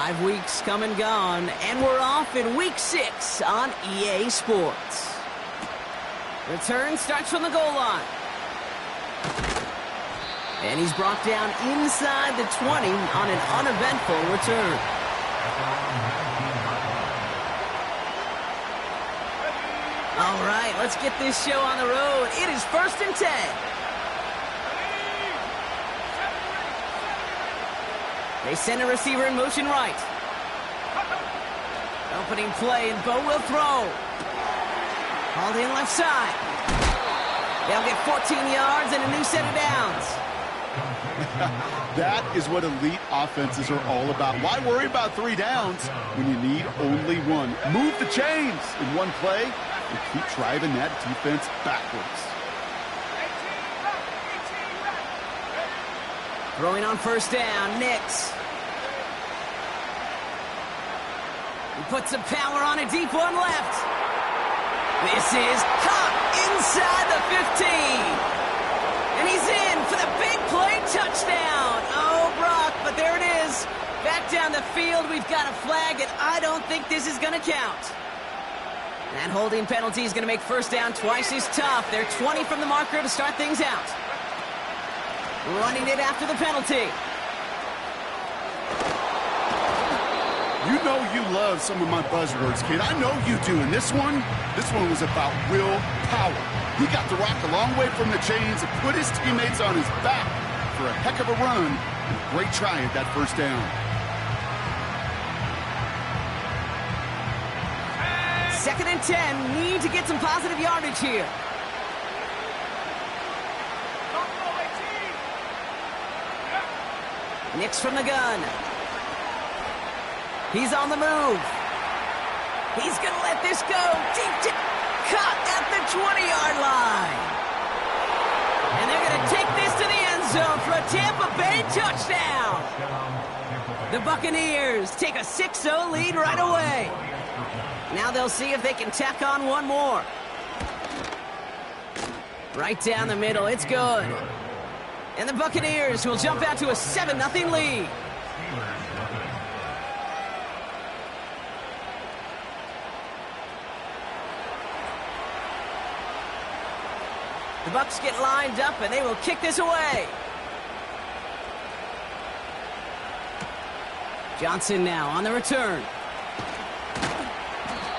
5 weeks come and gone, and we're off in week 6 on EA Sports. Return starts from the goal line. And he's brought down inside the 20 on an uneventful return. All right, let's get this show on the road. It is 1st and 10. They send a receiver in motion right. Opening play, and Bo will throw. Hauled in left side. They'll get 14 yards and a new set of downs. That is what elite offenses are all about. Why worry about 3 downs when you need only 1? Move the chains in one play and keep driving that defense backwards. Throwing on 1st down, Nix. He puts some power on a deep one left. This is caught inside the 15. And he's in for the big play touchdown. Oh, Brock, but there it is. Back down the field, we've got a flag, and I don't think this is going to count. That holding penalty is going to make 1st down twice as tough. They're 20 from the marker to start things out. Running it after the penalty. You know you love some of my buzzwords, kid. I know you do. And this one was about real power. He got the rock a long way from the chains and put his teammates on his back for a heck of a run. And a great try at that 1st down. 2nd and 10. Need to get some positive yardage here. Nix from the gun. He's on the move. He's going to let this go. Deep cut at the 20-yard line. And they're going to take this to the end zone for a Tampa Bay touchdown. The Buccaneers take a 6-0 lead right away. Now they'll see if they can tack on one more. Right down the middle. It's good. And the Buccaneers will jump out to a 7-0 lead. The Bucs get lined up, and they will kick this away. Johnson now on the return.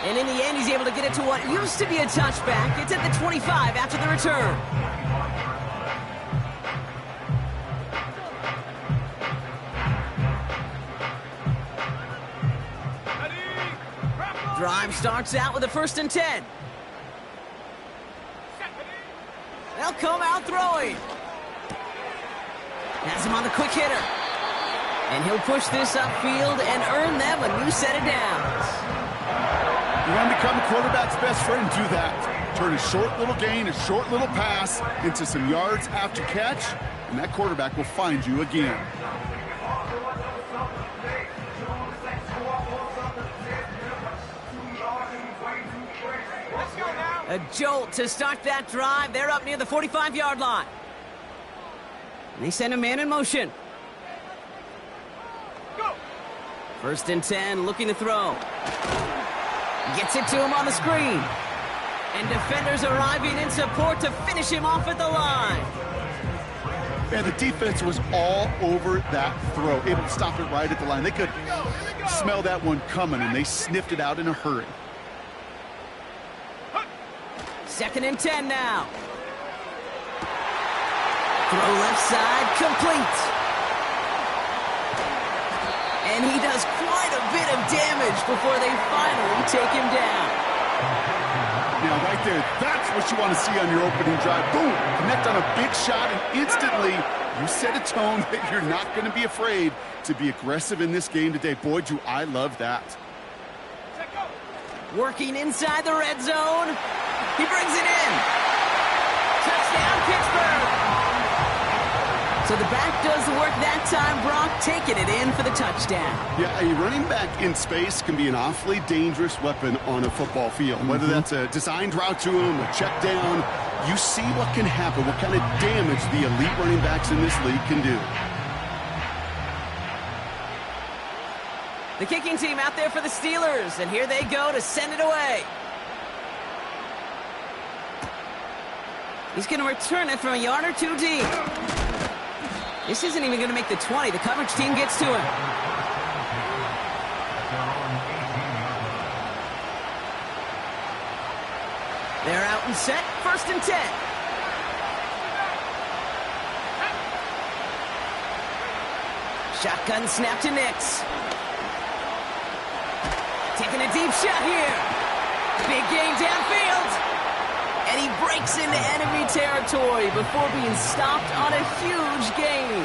And in the end, he's able to get it to what used to be a touchback. It's at the 25 after the return. Drive starts out with a 1st and 10. They'll come out throwing. Has him on the quick hitter. And he'll push this upfield and earn them a new set of downs. You want to become a quarterback's best friend, do that. Turn a short little gain, a short little pass into some yards after catch, and that quarterback will find you again. A jolt to start that drive. They're up near the 45-yard line. And they send a man in motion. 1st and 10, looking to throw. Gets it to him on the screen. And defenders arriving in support to finish him off at the line. And the defense was all over that throw, able to stop it right at the line. They could smell that one coming, and they sniffed it out in a hurry. 2nd and 10 now. Throw left side, complete. And he does quite a bit of damage before they finally take him down. Now, right there, that's what you want to see on your opening drive. Boom! Connect on a big shot, and instantly you set a tone that you're not going to be afraid to be aggressive in this game today. Boy, do I love that. Working inside the red zone. He brings it in. Touchdown, Pittsburgh. So the back does the work that time, Brock, taking it in for the touchdown. Yeah, a running back in space can be an awfully dangerous weapon on a football field. Whether that's a designed route to him, a check down, you see what can happen, what kind of damage the elite running backs in this league can do. The kicking team out there for the Steelers, and here they go to send it away. He's going to return it from a yard or two deep. This isn't even going to make the 20. The coverage team gets to him. They're out and set, 1st and 10. Shotgun snap to Nix. Taking a deep shot here. Big gain downfield. And he breaks into enemy territory before being stopped on a huge gain.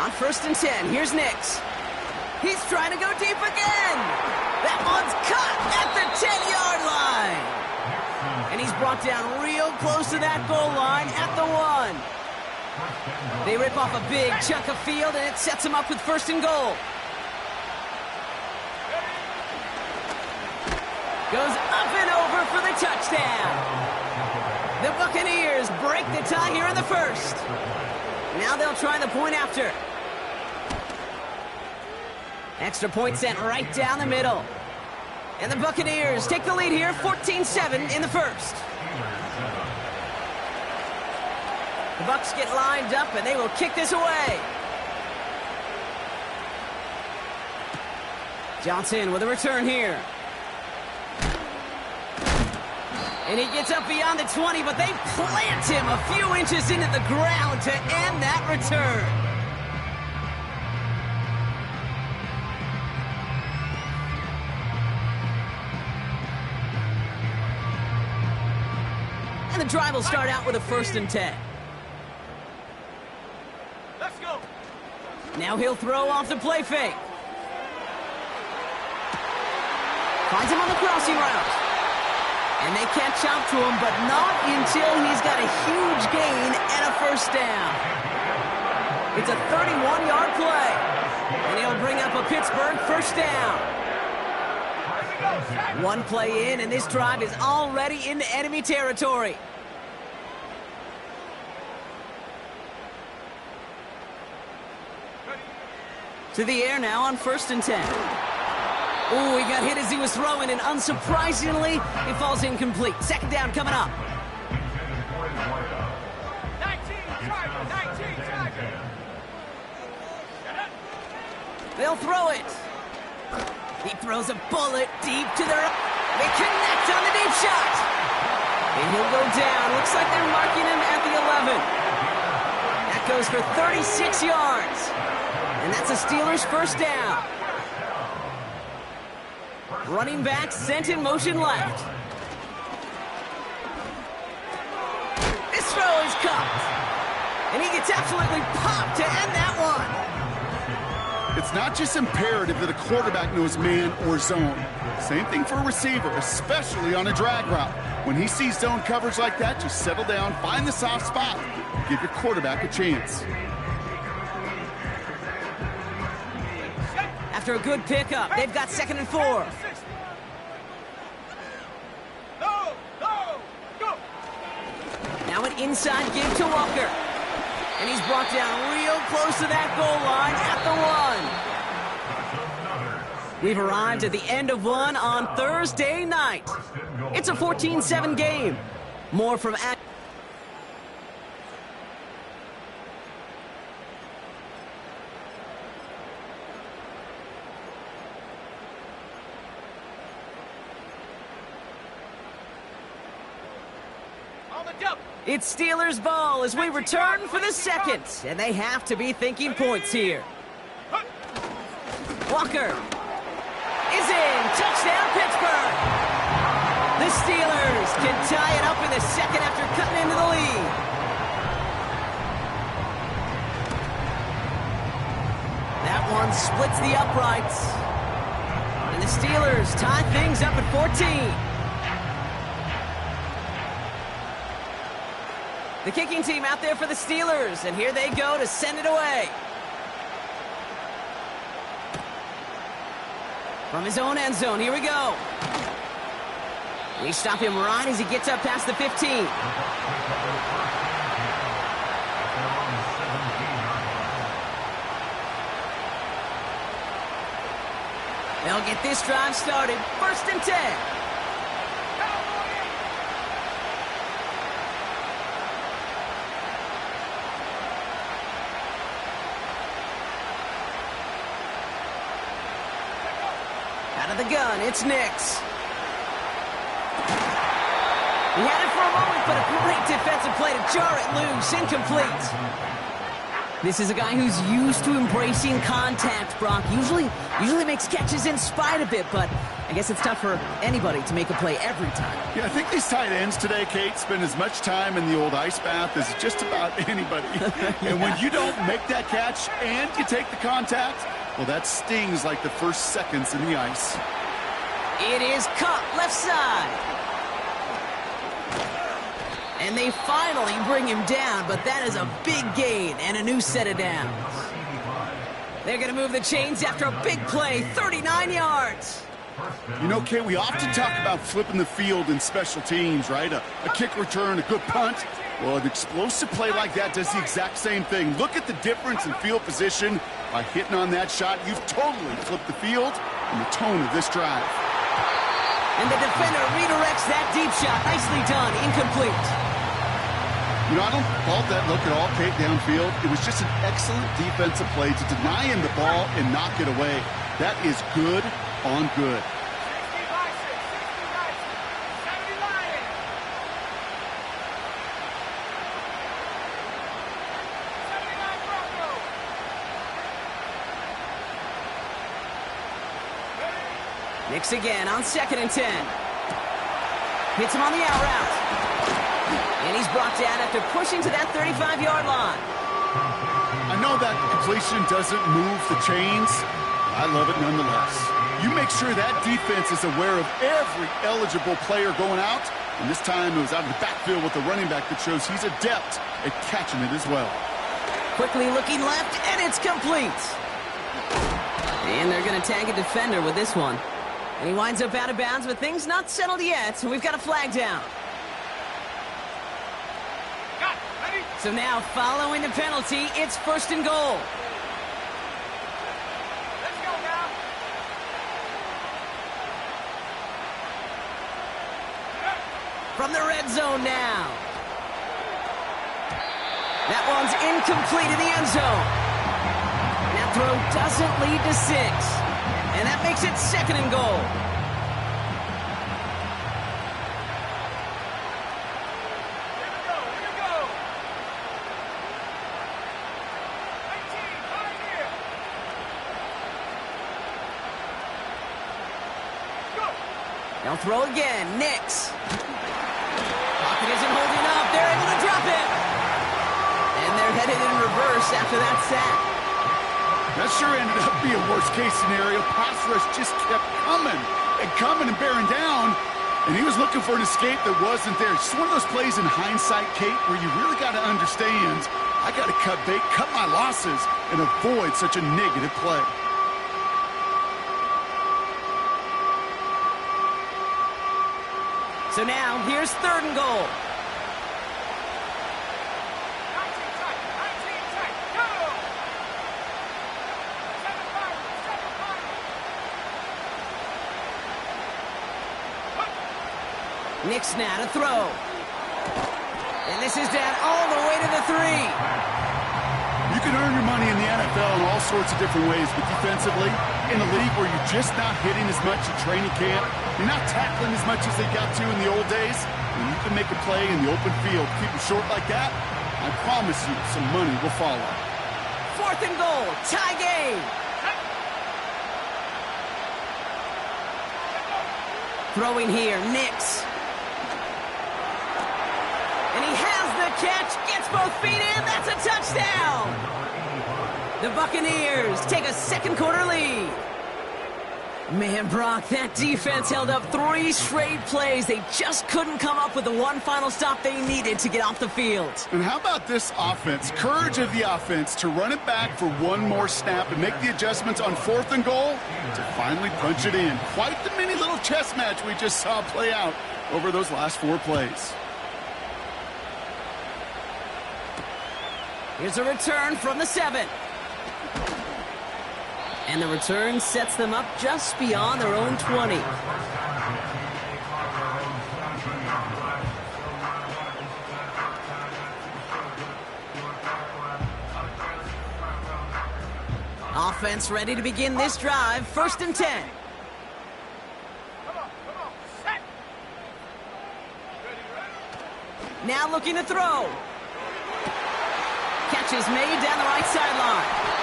On 1st and 10, here's Nix. He's trying to go deep again. That one's caught at the 10-yard line. And he's brought down real close to that goal line at the 1. They rip off a big chunk of field, and it sets him up with 1st and goal. Goes up and over for the touchdown. The Buccaneers break the tie here in the 1st. Now they'll try the point after. Extra point sent right down the middle. And the Buccaneers take the lead here, 14-7 in the 1st. The Bucs get lined up, and they will kick this away. Johnson with a return here. And he gets up beyond the 20, but they plant him a few inches into the ground to end that return. And the drive will start out with a 1st and 10. Let's go. Now he'll throw off the play fake. Finds him on the crossing route. And they catch up to him, but not until he's got a huge gain and a 1st down. It's a 31-yard play. And he'll bring up a Pittsburgh 1st down. One play in, and this drive is already into enemy territory. To the air now on 1st and 10. Ooh, he got hit as he was throwing, and unsurprisingly, it falls incomplete. 2nd down coming up. 19, They'll throw it. He throws a bullet deep to their... They connect on the deep shot. And he'll go down. Looks like they're marking him at the 11. That goes for 36 yards. And that's a Steelers 1st down. Running back sent in motion left. This throw is caught. And he gets absolutely popped to end that one. It's not just imperative that a quarterback knows man or zone. Same thing for a receiver, especially on a drag route. When he sees zone coverage like that, just settle down, find the soft spot, give your quarterback a chance. After a good pickup, they've got 2nd and 4. Now an inside give to Walker. And he's brought down real close to that goal line at the 1. We've arrived at the end of one on Thursday night. It's a 14-7 game. More from... It's Steelers ball as we return for the 2nd, and they have to be thinking points here. Walker is in. Touchdown, Pittsburgh. The Steelers can tie it up in the 2nd after cutting into the lead. That one splits the uprights. And the Steelers tie things up at 14. The kicking team out there for the Steelers, and here they go to send it away. From his own end zone, here we go. They stop him right as he gets up past the 15. They'll get this drive started. 1st and 10. Out of the gun, it's Nix. He had it for a moment, but a great defensive play to jar it loose. Incomplete. This is a guy who's used to embracing contact, Brock. Usually makes catches in spite of it, but I guess it's tough for anybody to make a play every time. Yeah, I think these tight ends today, Kate, spend as much time in the old ice bath as just about anybody. Yeah. And when you don't make that catch and you take the contact, well, that stings like the first seconds in the ice. It is Cup, left side. And they finally bring him down, but that is a big gain and a new set of downs. They're going to move the chains after a big play, 39 yards. You know, Kate, we often talk about flipping the field in special teams, right? A kick return, a good punt. Well, an explosive play like that does the exact same thing. Look at the difference in field position. By hitting on that shot, you've totally flipped the field and the tone of this drive. And the defender redirects that deep shot. Nicely done. Incomplete. You know, I don't fault that look at all, Kate, downfield. It was just an excellent defensive play to deny him the ball and knock it away. That is good on good. 69. Nix again on 2nd and 10. Hits him on the out route. And he's brought down after pushing to that 35-yard line. I know that completion doesn't move the chains. I love it nonetheless. You make sure that defense is aware of every eligible player going out. And this time it was out of the backfield with the running back that shows he's adept at catching it as well. Quickly looking left, and it's complete. And they're going to tag a defender with this one. And he winds up out of bounds with things not settled yet. So we've got a flag down. So now, following the penalty, it's 1st and goal. Let's go now. From the red zone now. That one's incomplete in the end zone. That throw doesn't lead to 6. And that makes it 2nd and goal. They'll throw again. Nix. Pocket isn't holding up. They're able to drop it. And they're headed in reverse after that sack. That sure ended up being a worst-case scenario. Pass rush just kept coming and bearing down. And he was looking for an escape that wasn't there. It's one of those plays in hindsight, Kate, where you really got to understand, I got to cut bait, cut my losses, and avoid such a negative play. So now, here's 3rd and goal. 19 tight, 19 tight, go! 7-5. Nix now to throw. And this is down all the way to the 3. You can earn your money in the NFL in all sorts of different ways, but defensively, in a league where you're just not hitting as much at training camp, you're not tackling as much as they got to in the old days, and you can make a play in the open field, keep it short like that, I promise you some money will follow. 4th and goal, tie game. Throwing here, Nix. And he has the catch, gets both feet in, that's a touchdown! The Buccaneers take a 2nd quarter lead. Man, Brock, that defense held up 3 straight plays. They just couldn't come up with the one final stop they needed to get off the field. And how about this offense? Courage of the offense to run it back for one more snap and make the adjustments on 4th and goal to finally punch it in. Quite the mini little chess match we just saw play out over those last 4 plays. Here's a return from the 7. And the return sets them up just beyond their own 20. Offense ready to begin this drive. 1st and 10. Come on, set. Now looking to throw. Catch is made down the right sideline.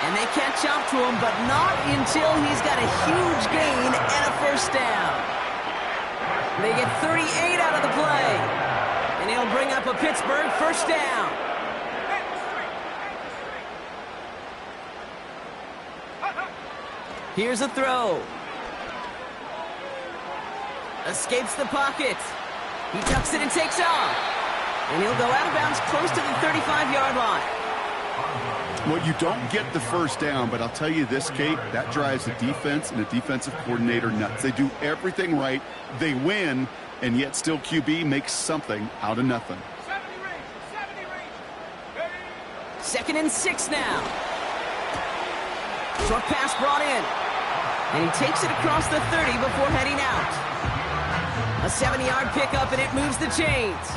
And they catch up to him, but not until he's got a huge gain and a 1st down. They get 38 out of the play. And he'll bring up a Pittsburgh 1st down. Here's a throw. Escapes the pocket. He tucks it and takes off. And he'll go out of bounds close to the 35-yard line. Well, you don't get the 1st down, but I'll tell you this, Kate, that drives the defense and the defensive coordinator nuts. They do everything right. They win, and yet still QB makes something out of nothing. 70 range. 2nd and 6 now. Short pass brought in. And he takes it across the 30 before heading out. A 70-yard pickup, and it moves the chains.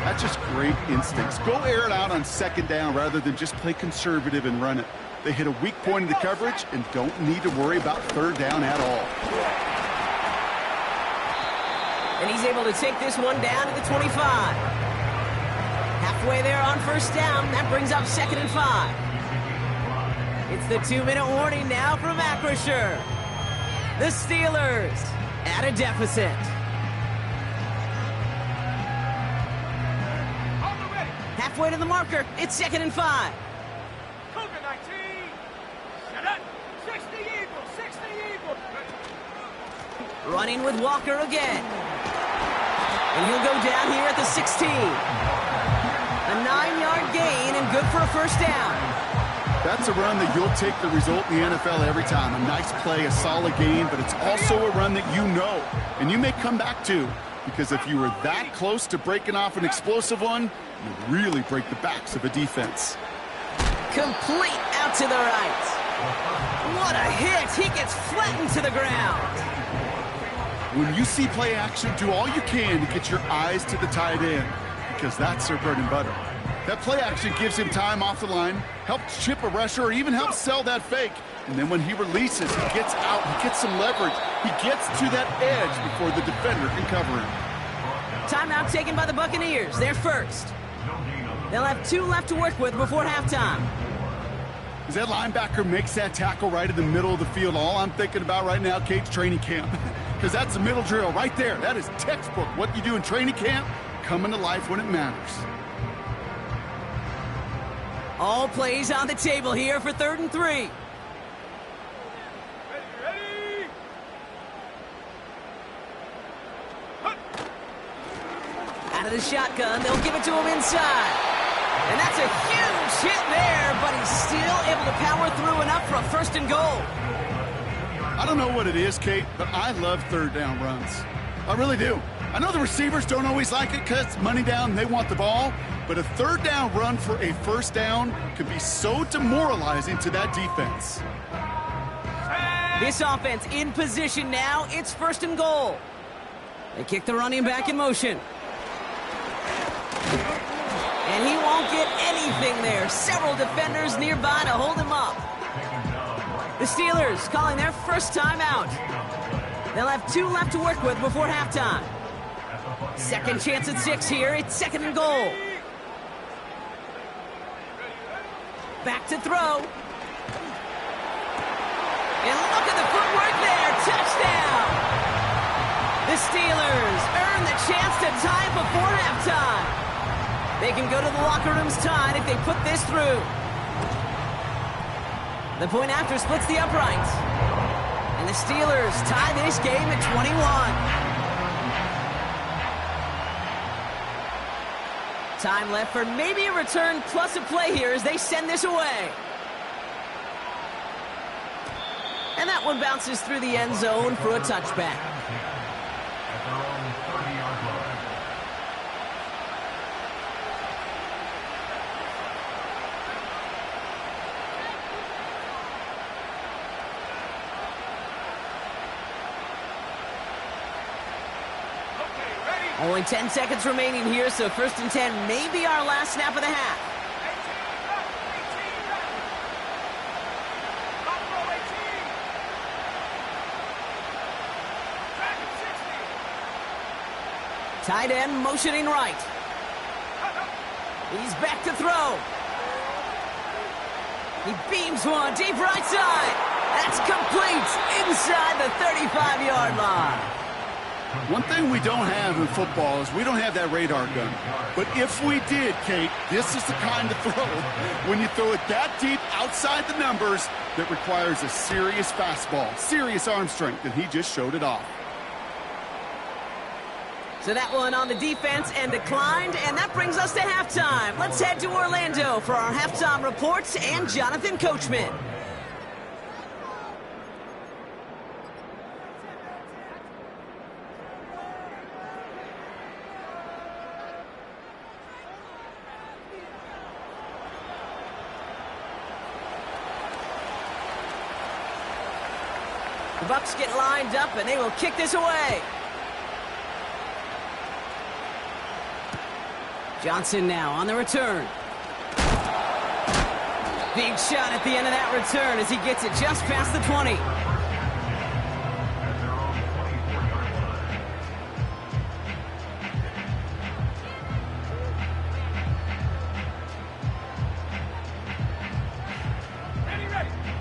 That's just great instincts. Go air it out on 2nd down rather than just play conservative and run it. They hit a weak point in the coverage and don't need to worry about 3rd down at all. And he's able to take this one down to the 25. Halfway there on 1st down. That brings up 2nd and 5. It's the 2-minute warning now from Acrisure. The Steelers at a deficit. Halfway to the marker. It's 2nd and 5. Cougar 19. Set up. 60 Eagles. 60 Eagles. Running with Walker again. And he'll go down here at the 16. A 9-yard gain and good for a 1st down. That's a run that you'll take the result in the NFL every time. A nice play, a solid game, but it's also a run that you know, and you may come back to, because if you were that close to breaking off an explosive one, you really break the backs of a defense. Complete out to the right. What a hit. He gets flattened to the ground. When you see play action, do all you can to get your eyes to the tight end, because that's their bread and butter. That play action gives him time off the line, helps chip a rusher, or even helps sell that fake. And then when he releases, he gets out, he gets some leverage. He gets to that edge before the defender can cover him. Timeout taken by the Buccaneers. They're 1st. They'll have 2 left to work with before halftime. As that linebacker makes that tackle right in the middle of the field, all I'm thinking about right now, Kate's training camp. Because that's the middle drill right there. That is textbook. What you do in training camp, coming to life when it matters. All plays on the table here for 3rd and 3. Ready. Out of the shotgun, they'll give it to him inside. And that's a huge hit there, but he's still able to power through enough for a 1st and goal. I don't know what it is, Kate, but I love 3rd down runs. I really do. I know the receivers don't always like it because it's money down and they want the ball, but a 3rd down run for a 1st down could be so demoralizing to that defense. This offense in position now. It's 1st and goal. They kick the running back in motion. And he won't get anything there. Several defenders nearby to hold him up. The Steelers calling their 1st timeout. They'll have 2 left to work with before halftime. 2nd chance at 6 here. It's 2nd and goal. Back to throw. And look at the footwork there. Touchdown. The Steelers earn the chance to tie it before halftime. They can go to the locker rooms tied if they put this through. The point after splits the uprights. And the Steelers tie this game at 21. Time left for maybe a return plus a play here as they send this away. And that one bounces through the end zone for a touchback. Only 10 seconds remaining here, so 1st and 10 may be our last snap of the half. 18, Tight end motioning right. He's back to throw. He beams one deep right side. That's complete inside the 35-yard line. One thing we don't have in football is we don't have that radar gun. But if we did, Kate, this is the kind of throw, when you throw it that deep outside the numbers, that requires a serious fastball, serious arm strength, and he just showed it off. So that one on the defense and declined, and that brings us to halftime. Let's head to Orlando for our halftime reports and Jonathan Coachman. The Bucs get lined up, and they will kick this away. Johnson now on the return. Big shot at the end of that return as he gets it just past the 20.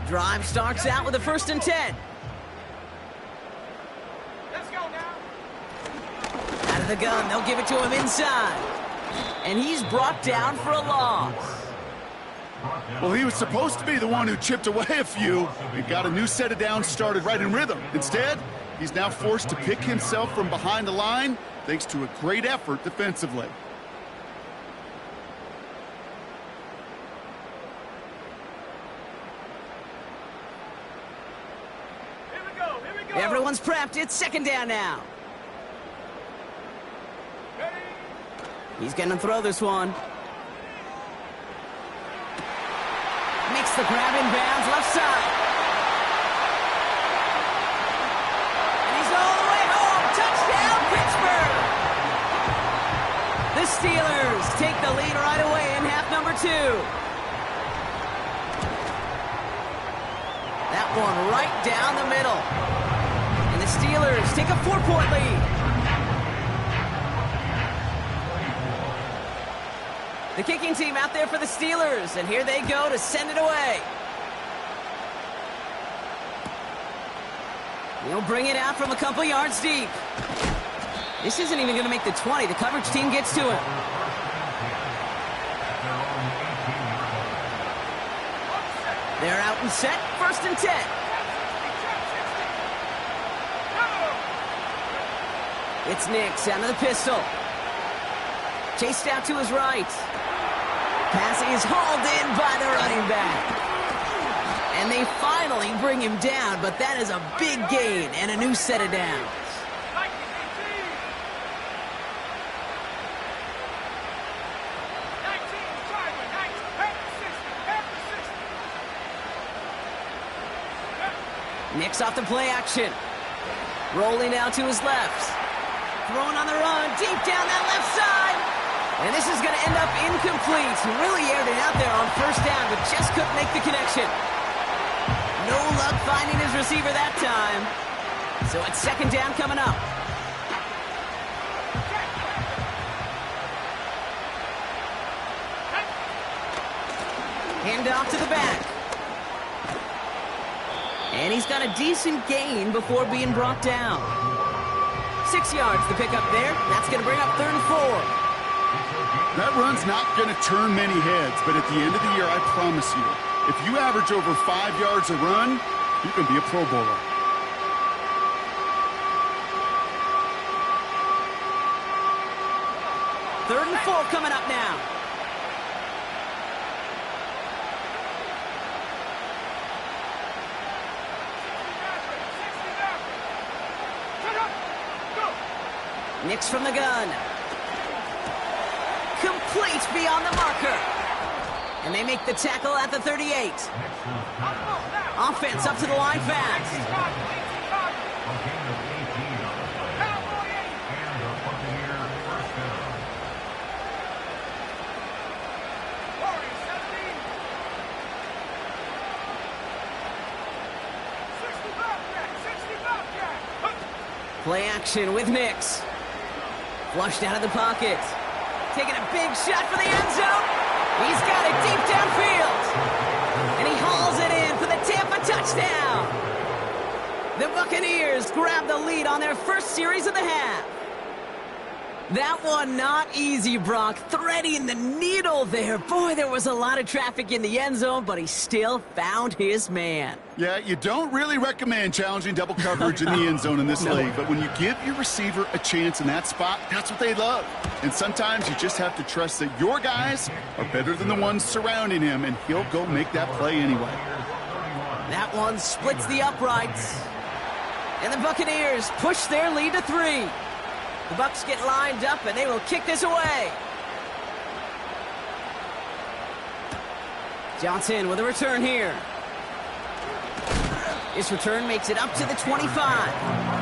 Drive starts out with a 1st and 10. let's go now. Out of the gun, they'll give it to him inside. And he's brought down for a loss. Well, he was supposed to be the one who chipped away a few and got a new set of downs started right in rhythm. Instead, he's now forced to pick himself from behind the line thanks to a great effort defensively. Here we go, here we go. Everyone's prepped. It's 2nd down now. Ready? He's going to throw this one. Makes the grab in bounds left side. And he's all the way home. Touchdown, Pittsburgh! The Steelers take the lead right away in half number 2. That one right down the middle. And the Steelers take a 4-point lead. The kicking team out there for the Steelers, and here they go to send it away. He'll bring it out from a couple yards deep. This isn't even going to make the 20. The coverage team gets to him. They're out and set, 1st and 10. It's Nix out of the pistol. Chased out to his right. Pass is hauled in by the running back. And they finally bring him down, but that is a big gain and a new set of downs. 19, Nix off the play action. Rolling out to his left. Throwing on the run, deep down that left side. And this is going to end up incomplete. Really aired it out there on 1st down, but just couldn't make the connection. No luck finding his receiver that time. So it's 2nd down coming up. Hand off to the back. And he's got a decent gain before being brought down. 6 yards to pick up there. That's going to bring up 3rd and 4. That run's not going to turn many heads, but at the end of the year, I promise you, if you average over 5 yards a run, you can be a Pro Bowler. Third and 4 coming up now. Nix from the gun. Complete beyond the marker. And they make the tackle at the 38. Offense up to the line fast. Play action with Nix. Flushed out of the pocket. Taking a big shot for the end zone. He's got it deep downfield. And he hauls it in for the Tampa touchdown. The Buccaneers grab the lead on their first series of the half. That one not easy, Brock. Threading the needle there. Boy, there was a lot of traffic in the end zone, but he still found his man. Yeah, you don't really recommend challenging double coverage in the end zone in this league, but when you give your receiver a chance in that spot, that's what they love. And sometimes you just have to trust that your guys are better than the ones surrounding him, and he'll go make that play anyway. That one splits the uprights. And the Buccaneers push their lead to 3. The Bucs get lined up, and they will kick this away. Johnson with a return here. This return makes it up to the 25.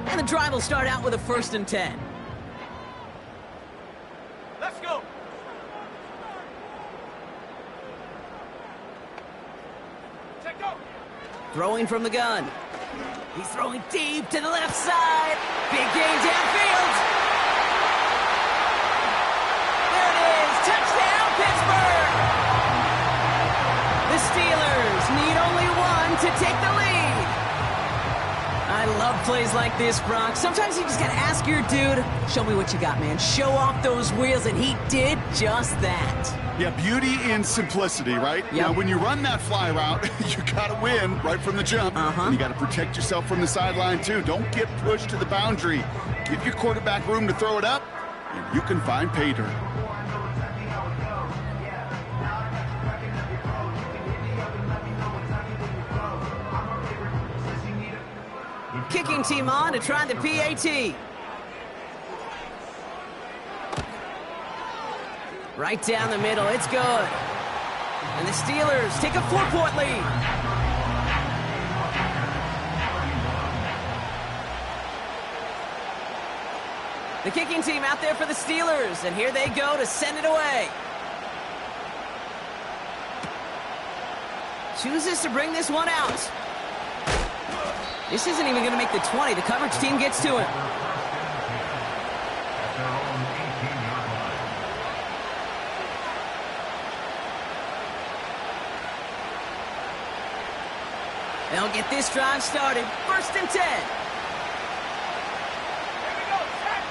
And the drive will start out with a 1st and 10. Let's go. Check go. Throwing from the gun. He's throwing deep to the left side. Big game downfield. There it is. Touchdown, Pittsburgh. The Steelers need only one to take the lead. I love plays like this, Brock. Sometimes you just got to ask your dude, show me what you got, man. Show off those wheels, and he did just that. Yeah, beauty in simplicity, right? Yep. Now, when you run that fly route, you got to win right from the jump. And you got to protect yourself from the sideline, too. Don't get pushed to the boundary. Give your quarterback room to throw it up, and you can find pay dirt. Kicking team on to try the PAT. Right down the middle, it's good. And the Steelers take a 4-point lead. The kicking team out there for the Steelers, and here they go to send it away. Chooses to bring this one out. This isn't even going to make the 20. The coverage team gets to him. They'll get this drive started. 1st and 10. Here we go. Set.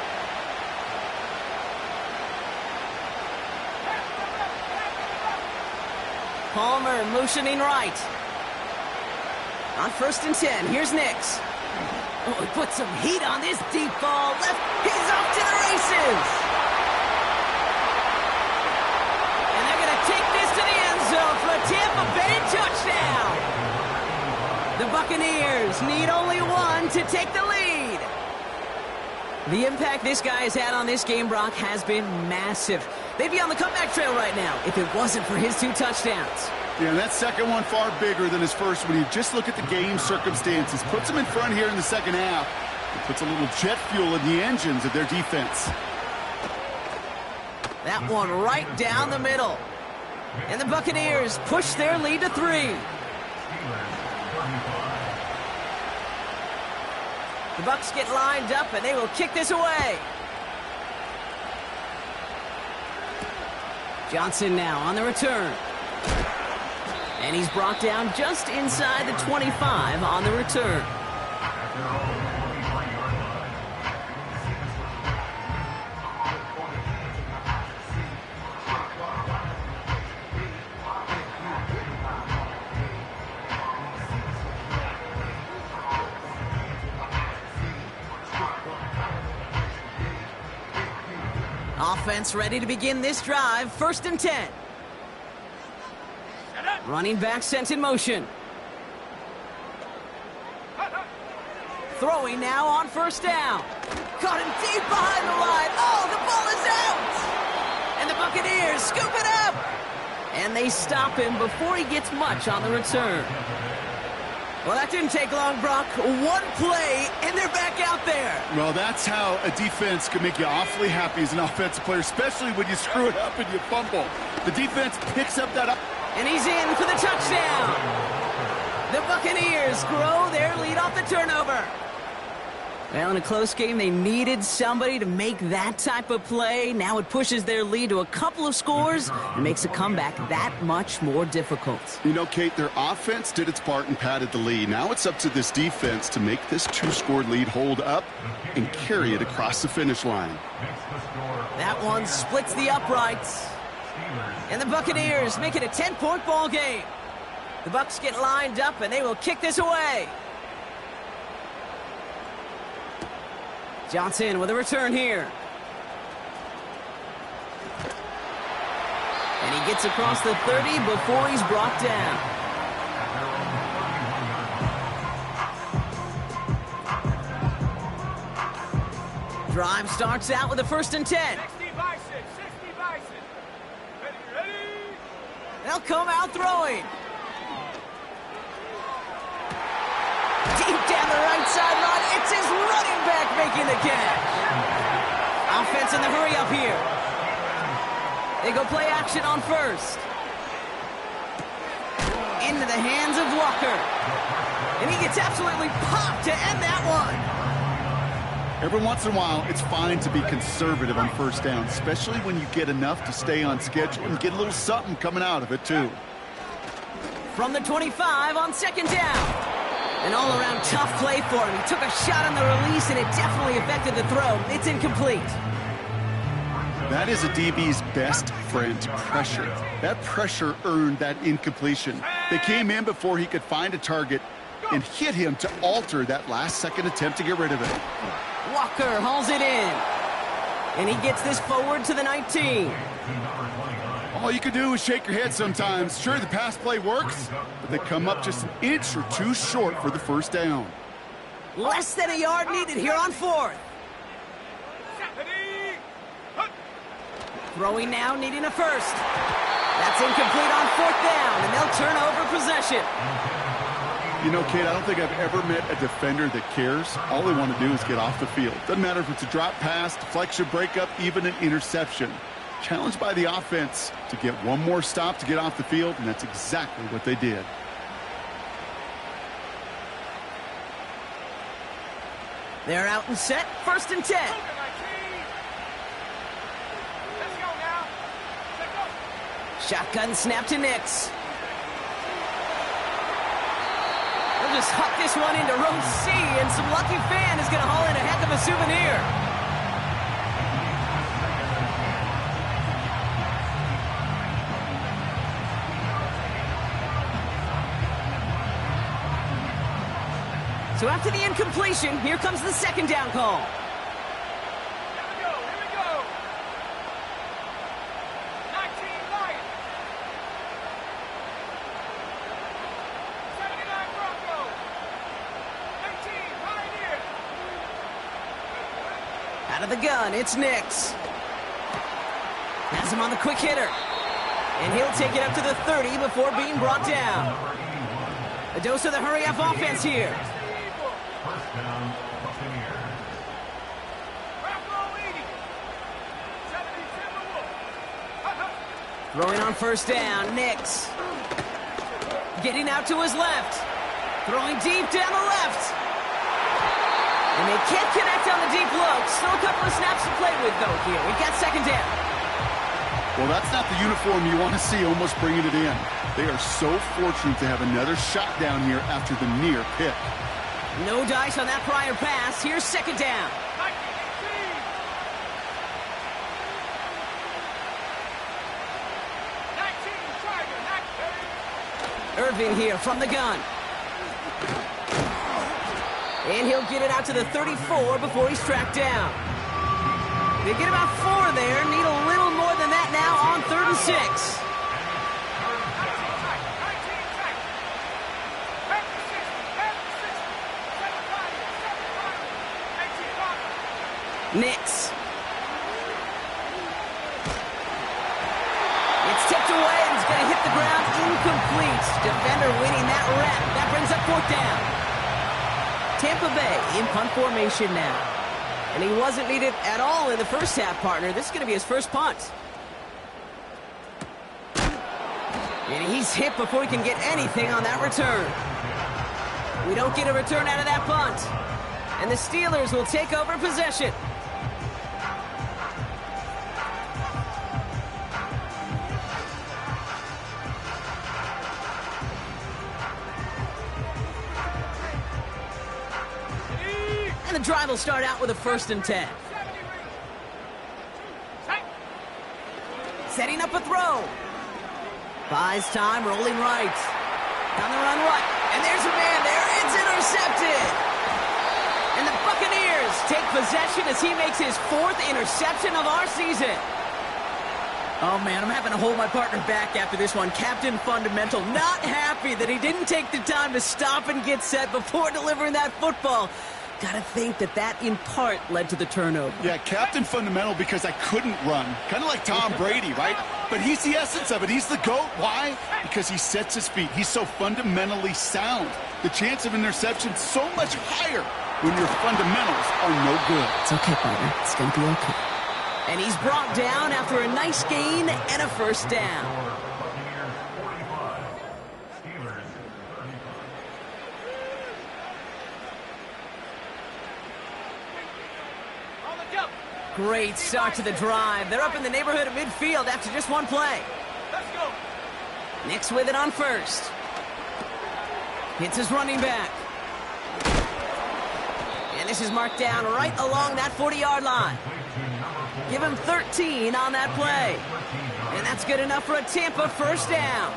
Palmer motioning right. On 1st and 10, here's Nix. Oh, he put some heat on this deep ball. Left, he's off to the races. And they're going to take this to the end zone for a Tampa Bay touchdown. The Buccaneers need only one to take the lead. The impact this guy has had on this game, Brock, has been massive. They'd be on the comeback trail right now if it wasn't for his 2 touchdowns. Yeah, and that second one far bigger than his first when you just look at the game circumstances. Puts them in front here in the second half. It puts a little jet fuel in the engines of their defense. That one right down the middle. And the Buccaneers push their lead to 3. The Bucs get lined up, and they will kick this away. Johnson now on the return. And he's brought down just inside the 25 on the return. Offense ready to begin this drive. 1st and 10. Running back sent in motion. Throwing now on 1st down. Caught him deep behind the line. Oh, the ball is out! And the Buccaneers scoop it up! And they stop him before he gets much on the return. Well, that didn't take long, Brock. One play, and they're back out there. Well, that's how a defense can make you awfully happy as an offensive player, especially when you screw it up and you fumble. The defense picks up that up. And he's in for the touchdown. The Buccaneers grow their lead off the turnover. Well, in a close game, they needed somebody to make that type of play. Now it pushes their lead to a couple of scores and makes a comeback that much more difficult. You know, Kate, their offense did its part and padded the lead. Now it's up to this defense to make this 2-score lead hold up and carry it across the finish line. That one splits the uprights. And the Buccaneers make it a 10-point ball game. The Bucs get lined up, and they will kick this away. Johnson with a return here. And he gets across the 30 before he's brought down. Drive starts out with a 1st and 10. 60 by 6, 60 by 6. Ready? They'll come out throwing. Deep down the right sideline, it's his running back making the catch. Offense in the hurry up here. They go play action on 1st. Into the hands of Walker. And he gets absolutely popped to end that one. Every once in a while, it's fine to be conservative on 1st down, especially when you get enough to stay on schedule and get a little something coming out of it, too. From the 25 on 2nd down. An all-around tough play for him. He took a shot on the release, and it definitely affected the throw. It's incomplete. That is a DB's best friend, pressure. That pressure earned that incompletion. They came in before he could find a target and hit him to alter that last-second attempt to get rid of it. Walker hauls it in. And he gets this forward to the 19. All you can do is shake your head sometimes. Sure, the pass play works, but they come up just an inch or two short for the 1st down. Less than a yard needed here on 4th. Throwing now, needing a 1st. That's incomplete on 4th down, and they'll turn over possession. You know, Kate, I don't think I've ever met a defender that cares. All they want to do is get off the field. Doesn't matter if it's a drop pass, deflection, breakup, even an interception. Challenged by the offense to get one more stop to get off the field, and that's exactly what they did. They're out and set. 1st and 10. Let's go now. Shotgun snap to Nix. They'll just huck this one into row C, and some lucky fan is going to haul in a heck of a souvenir. So after the incompletion, here comes the 2nd down call. Here we go. 19 Lions. 79 Broncos. 18 Pioneers. Out of the gun, it's Nix. Has him on the quick hitter. And he'll take it up to the 30 before being brought down. A dose of the hurry-up offense here. Throwing on 1st down, Nix. Getting out to his left. Throwing deep down the left. And they can't connect on the deep look. Still a couple of snaps to play with, though, here. We got 2nd down. Well, that's not the uniform you want to see almost bringing it in. They are so fortunate to have another shot down here after the near pick. No dice on that prior pass. Here's 2nd down. Irving here from the gun. And he'll get it out to the 34 before he's tracked down. They get about 4 there, need a and 6. Nix. It's tipped away and it's going to hit the ground incomplete. Defender winning that rep. That brings up 4th down. Tampa Bay in punt formation now. And he wasn't needed at all in the first half, partner. This is going to be his first punt. And he's hit before he can get anything on that return. We don't get a return out of that punt. And the Steelers will take over possession. And the drive will start out with a 1st and 10. Setting up a throw. Buys time, rolling right. On the run right. And there's a man there. It's intercepted. And the Buccaneers take possession as he makes his 4th interception of our season. Oh, man, I'm having to hold my partner back after this one. Captain Fundamental not happy that he didn't take the time to stop and get set before delivering that football. Gotta think that in part led to the turnover. Yeah, Captain Fundamental because I couldn't run. Kind of like Tom Brady, right? But he's the essence of it. He's the GOAT. Why? Because he sets his feet. He's so fundamentally sound. The chance of interception so much higher when your fundamentals are no good. It's okay, partner. It's gonna be okay. And he's brought down after a nice gain and a 1st down. Great start to the drive. They're up in the neighborhood of midfield after just one play. Let's go. Nix with it on 1st. Hits his running back. And this is marked down right along that 40-yard line. Give him 13 on that play. And that's good enough for a Tampa 1st down.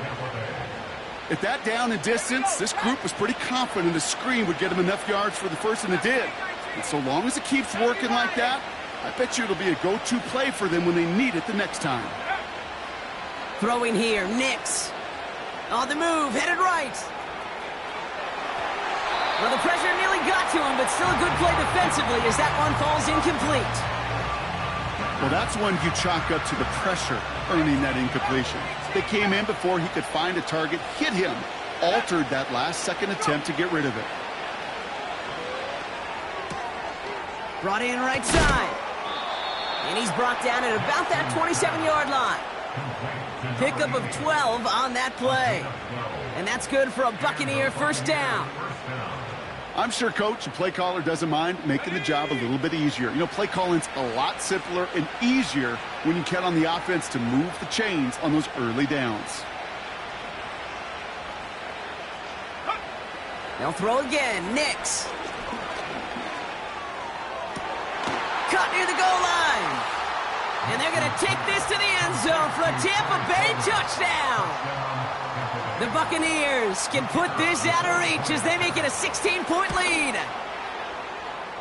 At that down and distance, this group was pretty confident the screen would get him enough yards for the 1st, and it did. And so long as it keeps working like that, I bet you it'll be a go-to play for them when they need it the next time. Throwing here, Nix. On the move, headed right. Well, the pressure nearly got to him, but still a good play defensively as that one falls incomplete. Well, that's one you chalk up to the pressure earning that incompletion. They came in before he could find a target, hit him, altered that last-second attempt to get rid of it. Brought in right side. And he's brought down at about that 27-yard line. Pickup of 12 on that play. And that's good for a Buccaneer 1st down. I'm sure coach and play caller doesn't mind making the job a little bit easier. You know, play calling's a lot simpler and easier when you count on the offense to move the chains on those early downs. They'll throw again. Nix. Caught near the goal line. And they're going to take this to the end zone for a Tampa Bay touchdown. The Buccaneers can put this out of reach as they make it a 16-point lead.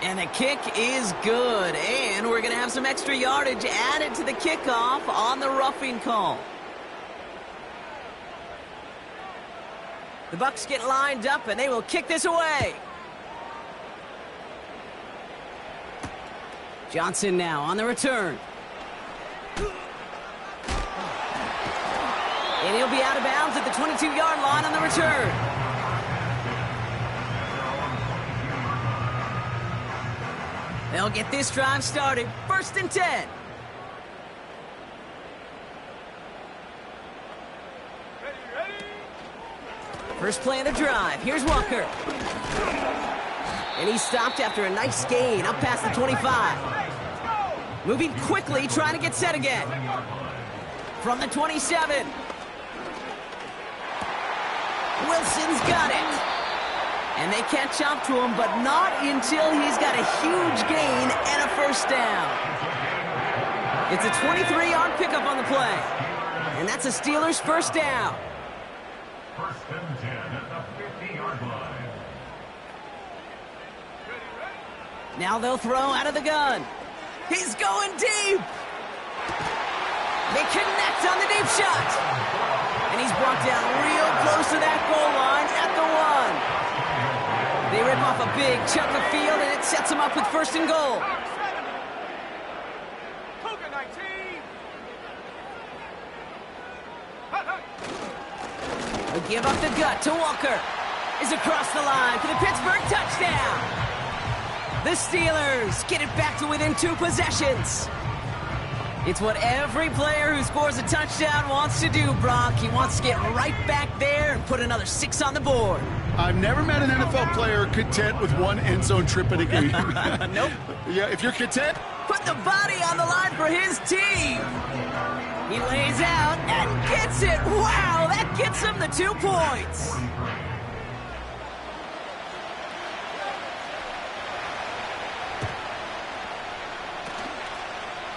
And the kick is good. And we're going to have some extra yardage added to the kickoff on the roughing call. The Bucs get lined up and they will kick this away. Johnson now on the return. And he'll be out of bounds at the 22-yard line on the return. They'll get this drive started. 1st and 10. First play of the drive. Here's Walker. And he stopped after a nice gain up past the 25. Moving quickly, trying to get set again. From the 27. Wilson's got it. And they catch up to him, but not until he's got a huge gain and a 1st down. It's a 23-yard pickup on the play. And that's a Steelers 1st down. 1st and 10 at the 50-yard line. Now they'll throw out of the gun. He's going deep. They connect on the deep shot. And he's brought down real close to that goal line at the 1. They rip off a big chunk of field, and it sets them up with first and goal. They give up the gut to Walker. Is across the line for the Pittsburgh touchdown. The Steelers get it back to within 2 possessions. It's what every player who scores a touchdown wants to do, Brock. He wants to get right back there and put another 6 on the board. I've never met an NFL player content with 1 end zone trip in a game. Nope. Yeah, if you're content, put the body on the line for his team. He lays out and gets it. Wow, that gets him the 2 points.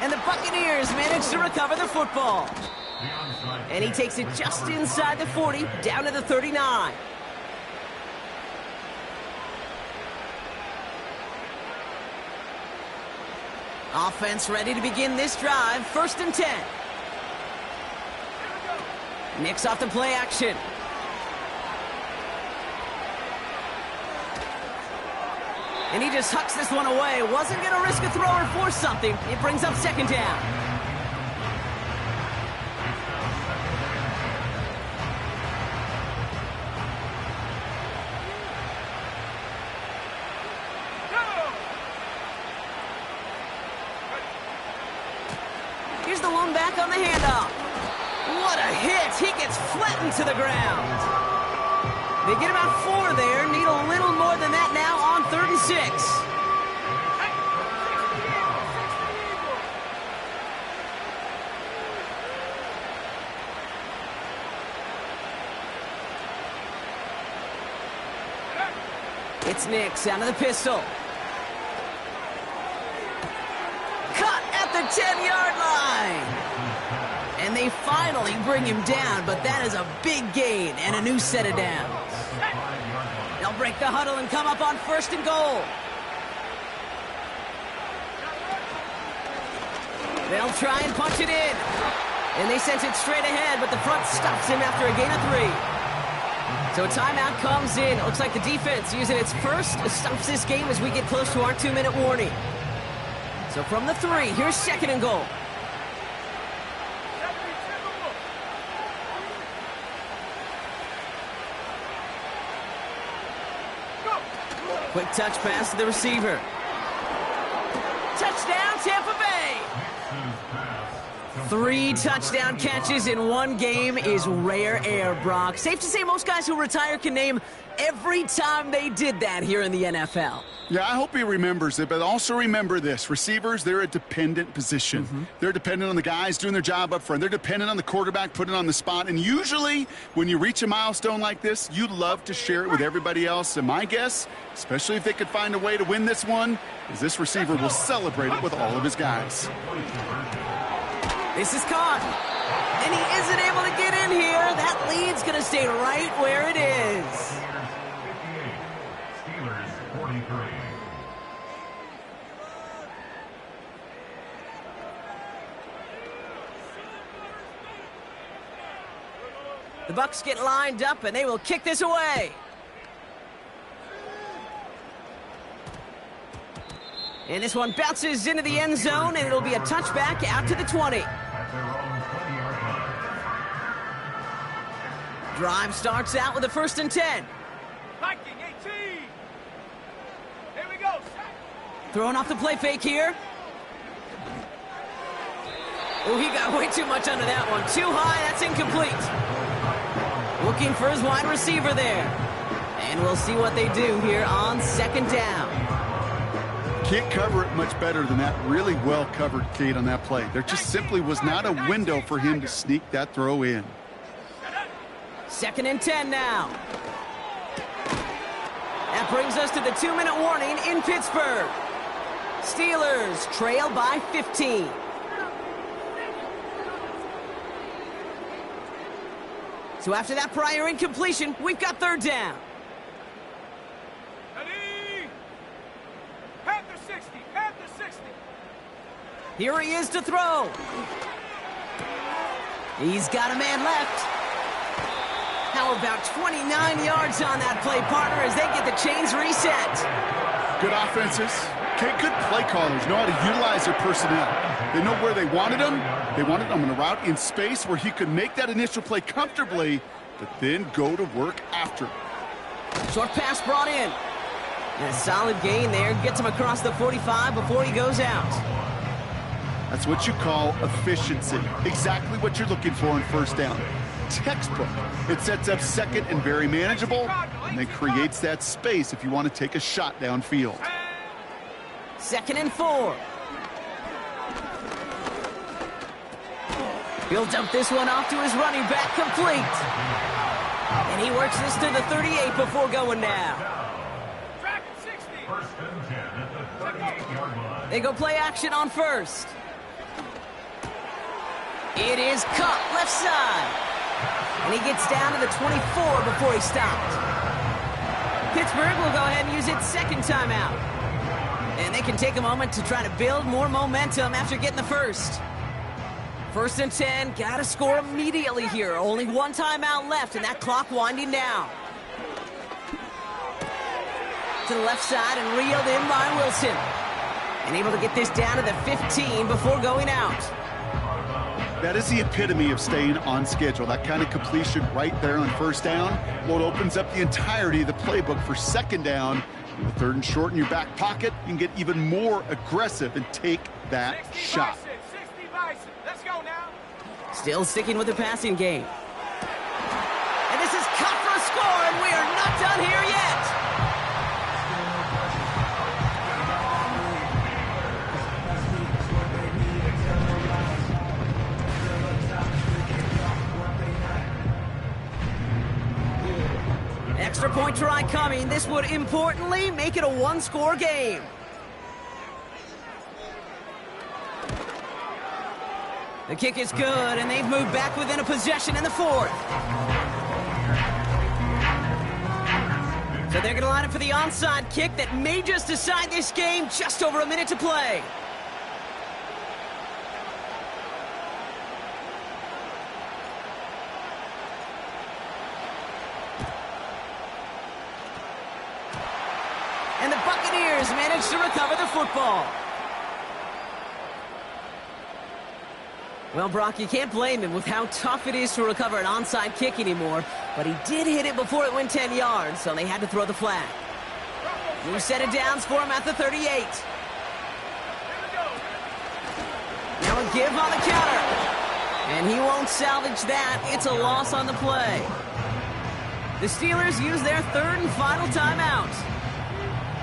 And the Buccaneers manage to recover the football. And he takes it just inside the 40, down to the 39. Offense ready to begin this drive. First and 10. Nicks off the play action. And he just hucks this one away. Wasn't going to risk a throw or force something. It brings up second down. Here's the one back on the handoff. What a hit. He gets flattened to the ground. They get about 4 there. Need a little more than that now on 3rd and 6. It's Nicks out of the pistol. Cut at the 10-yard line. And they finally bring him down, but that is a big gain and a new set of downs. They'll break the huddle and come up on first and goal. They'll try and punch it in. And they sent it straight ahead, but the front stops him after a gain of 3. So a timeout comes in. It looks like the defense using its first stops this game as we get close to our 2-minute warning. So from the 3, here's second and goal. Quick touch pass to the receiver. Touchdown, Tampa Bay! 3 touchdown catches in 1 game is rare air, Brock. Safe to say most guys who retire can name every time they did that here in the NFL. Yeah, I hope he remembers it, but also remember this. Receivers, they're a dependent position. They're dependent on the guys doing their job up front. They're dependent on the quarterback putting it on the spot. And usually, when you reach a milestone like this, you love to share it with everybody else. And my guess, especially if they could find a way to win this one, is this receiver will celebrate it with all of his guys. This is caught. And he isn't able to get in here. That lead's going to stay right where it is. The Bucs get lined up, and they will kick this away. And this one bounces into the end zone, and it'll be a touchback out to the 20. Drive starts out with a 1st and 10. Viking 18. Here we go. Throwing off the play fake here. Oh, he got way too much under that one. Too high, that's incomplete. Looking for his wide receiver there. And we'll see what they do here on 2nd down. Can't cover it much better than that. Really well covered, Kate, on that play. There just simply was not a window for him to sneak that throw in. 2nd and 10 now. That brings us to the 2-minute warning in Pittsburgh. Steelers trail by 15. So after that prior incompletion, we've got 3rd down. Ready? Panther 60, Panther 60. Here he is to throw. He's got a man left. How about 29 yards on that play, partner, as they get the chains reset? Good offenses. Okay, good play callers know how to utilize their personnel. They know where they wanted them. They wanted them in a route in space where he could make that initial play comfortably, but then go to work after. Short pass brought in. And a solid gain there. Gets him across the 45 before he goes out. That's what you call efficiency. Exactly what you're looking for in first down. Textbook. It sets up second and very manageable, and then creates that space if you want to take a shot downfield. 2nd and 4. He'll dump this one off to his running back, complete. And he works this to the 38 before going down. First and 10 at the 38-yard line. They go play action on first. It is caught left side. And he gets down to the 24 before he stopped. Pittsburgh will go ahead and use its second timeout. And they can take a moment to try to build more momentum after getting the first. 1st and 10, gotta score immediately here. Only one timeout left, and that clock winding down. To the left side and reeled in by Wilson. And able to get this down to the 15 before going out. That is the epitome of staying on schedule. That kind of completion right there on first down. Well, it opens up the entirety of the playbook for second down. The 3rd and short in your back pocket, you can get even more aggressive and take that shot. 60 Bison. Let's go now. Still sticking with the passing game. And this is cut for a score, and we are not done here yet. Extra point try coming. This would importantly make it a one-score game. The kick is good, and they've moved back within a possession in the 4th. So they're going to line up for the onside kick that may just decide this game. Just over a minute to play. And the Buccaneers manage to recover the football. Well, Brock, you can't blame him with how tough it is to recover an onside kick anymore, but he did hit it before it went 10 yards, so they had to throw the flag. New set of downs for him at the 38. Now a give on the counter. And he won't salvage that. It's a loss on the play. The Steelers use their 3rd and final timeout.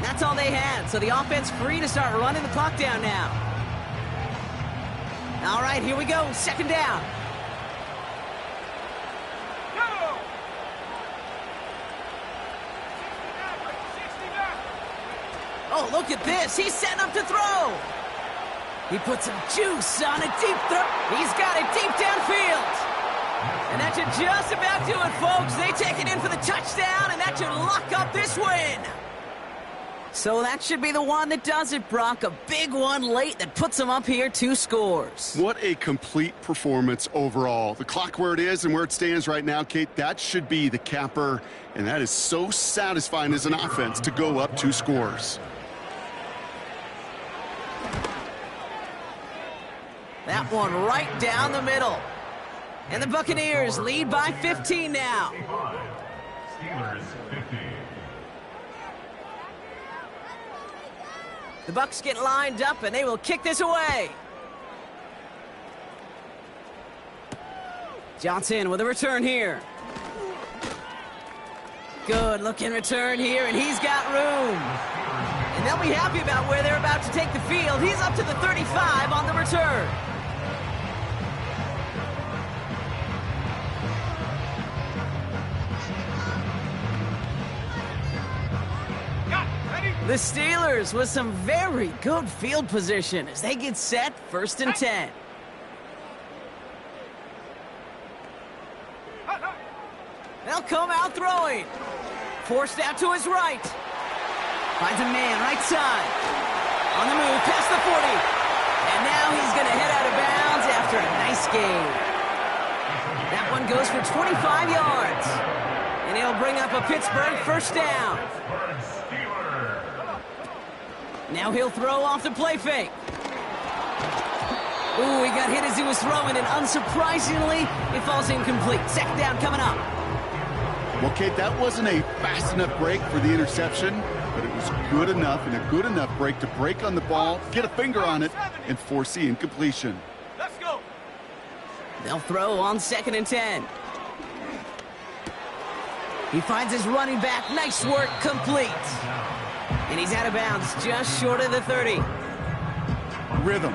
That's all they had, so the offense free to start running the clock down now. All right, here we go, 2nd down. Go! 69. Oh, look at this. He's setting up to throw. He puts some juice on a deep throw. He's got it deep downfield. And that should just about do it, folks. They take it in for the touchdown, and that should lock up this win. So that should be the one that does it, Brock. A big one late that puts them up here 2 scores. What a complete performance overall. The clock where it is and where it stands right now, Kate, that should be the capper. And that is so satisfying as an offense to go up 2 scores. That one right down the middle. And the Buccaneers lead by 15 now. Steelers 50. The Bucs get lined up, and they will kick this away. Johnson with a return here. Good looking return here, and he's got room. And they'll be happy about where they're about to take the field. He's up to the 35 on the return. The Steelers with some very good field position as they get set, 1st and 10. They'll come out throwing. Forced out to his right. Finds a man right side. On the move, past the 40. And now he's going to head out of bounds after a nice game. one goes for 25 yards. And it'll bring up a Pittsburgh first down. Now he'll throw off the play fake. Ooh, he got hit as he was throwing, and unsurprisingly, it falls incomplete. Second down coming up. Well, Kate, that wasn't a fast enough break for the interception, but it was good enough and a good enough break to break on the ball, get a finger on it, and force the incompletion. Let's go. They'll throw on 2nd and 10. He finds his running back. Nice work, complete. And he's out of bounds, just short of the 30. Rhythm.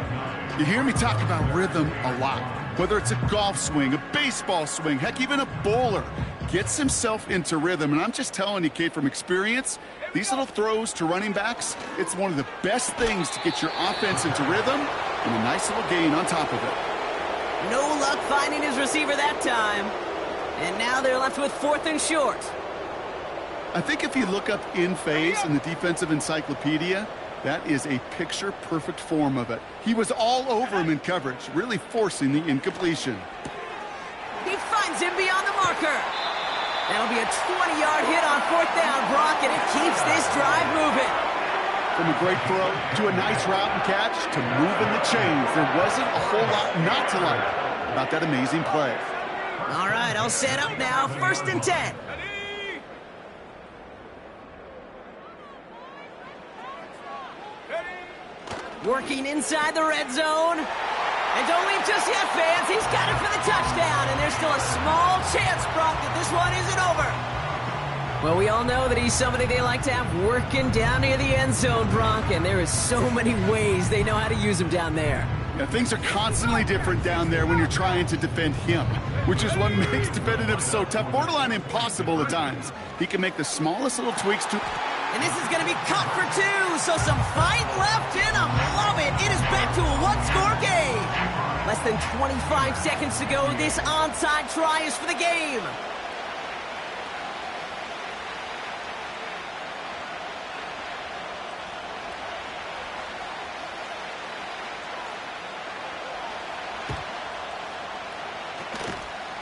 You hear me talk about rhythm a lot. Whether it's a golf swing, a baseball swing, heck, even a bowler gets himself into rhythm. And I'm just telling you, Kate, from experience, these little throws to running backs, it's one of the best things to get your offense into rhythm and a nice little gain on top of it. No luck finding his receiver that time. And now they're left with 4th and short. I think if you look up in phase in the defensive encyclopedia, that is a picture-perfect form of it. He was all over him in coverage, really forcing the incompletion. He finds him beyond the marker. That'll be a 20-yard hit on 4th down, Brock, and it keeps this drive moving. From a great throw to a nice route and catch to moving the chains, there wasn't a whole lot not to like about that amazing play. All right, I'll set up now. 1st and 10. Working inside the red zone. And don't leave just yet, fans. He's got it for the touchdown. And there's still a small chance, Brock, that this one isn't over. Well, we all know that he's somebody they like to have working down near the end zone, Brock. And there is so many ways they know how to use him down there. Yeah, things are constantly different down there when you're trying to defend him, which is what makes defending him so tough, borderline impossible at times. He can make the smallest little tweaks to... And this is going to be caught for 2, so some fight left in him. Love it. It is back to a one-score game. Less than 25 seconds to go. This onside try is for the game.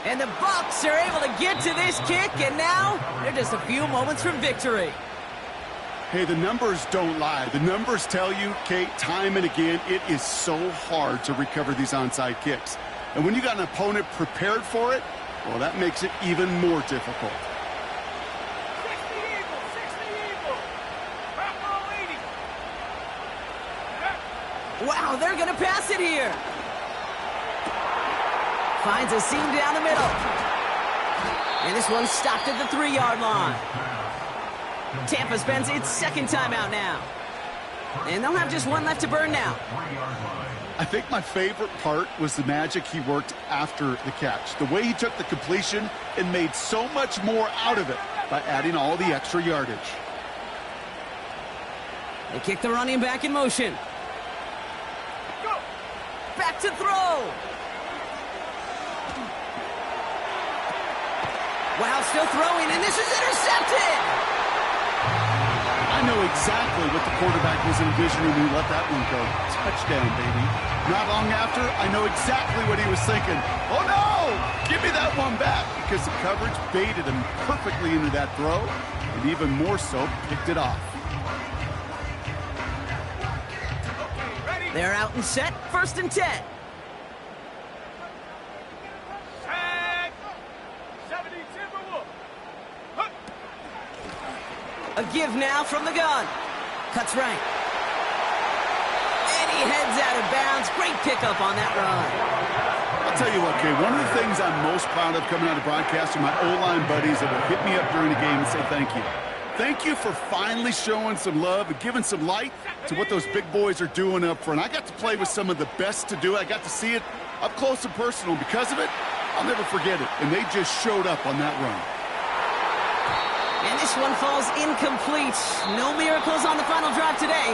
And the Bucs are able to get to this kick, and now they're just a few moments from victory. Hey, the numbers don't lie. The numbers tell you, Kate, time and again, it is so hard to recover these onside kicks. And when you got an opponent prepared for it, well, that makes it even more difficult. 60 Eagle, 60 Eagle. Back row 80. Wow, they're going to pass it here. Finds a seam down the middle. And this one's stopped at the 3-yard line. Tampa spends its 2nd timeout now. And they'll have just one left to burn now. I think my favorite part was the magic he worked after the catch. The way he took the completion and made so much more out of it by adding all the extra yardage. They kick the running back in motion. Go. Back to throw. Wow, still throwing, and this is intercepted. I know exactly what the quarterback was envisioning when he let that one go. Touchdown, baby. Not long after, I know exactly what he was thinking. Oh, no! Give me that one back, because the coverage baited him perfectly into that throw, and even more so, picked it off. They're out and set. 1st and 10. Set. 70 Timberwolf. Huh. A give now from the gun. Cuts right. And he heads out of bounds. Great pickup on that run. I'll tell you what, Kay, one of the things I'm most proud of coming out of broadcast are my O-line buddies that will hit me up during the game and say thank you. Thank you for finally showing some love and giving some light to what those big boys are doing up front. I got to play with some of the best to do it. I got to see it up close and personal. Because of it, I'll never forget it. And they just showed up on that run. And this one falls incomplete. No miracles on the final drive today.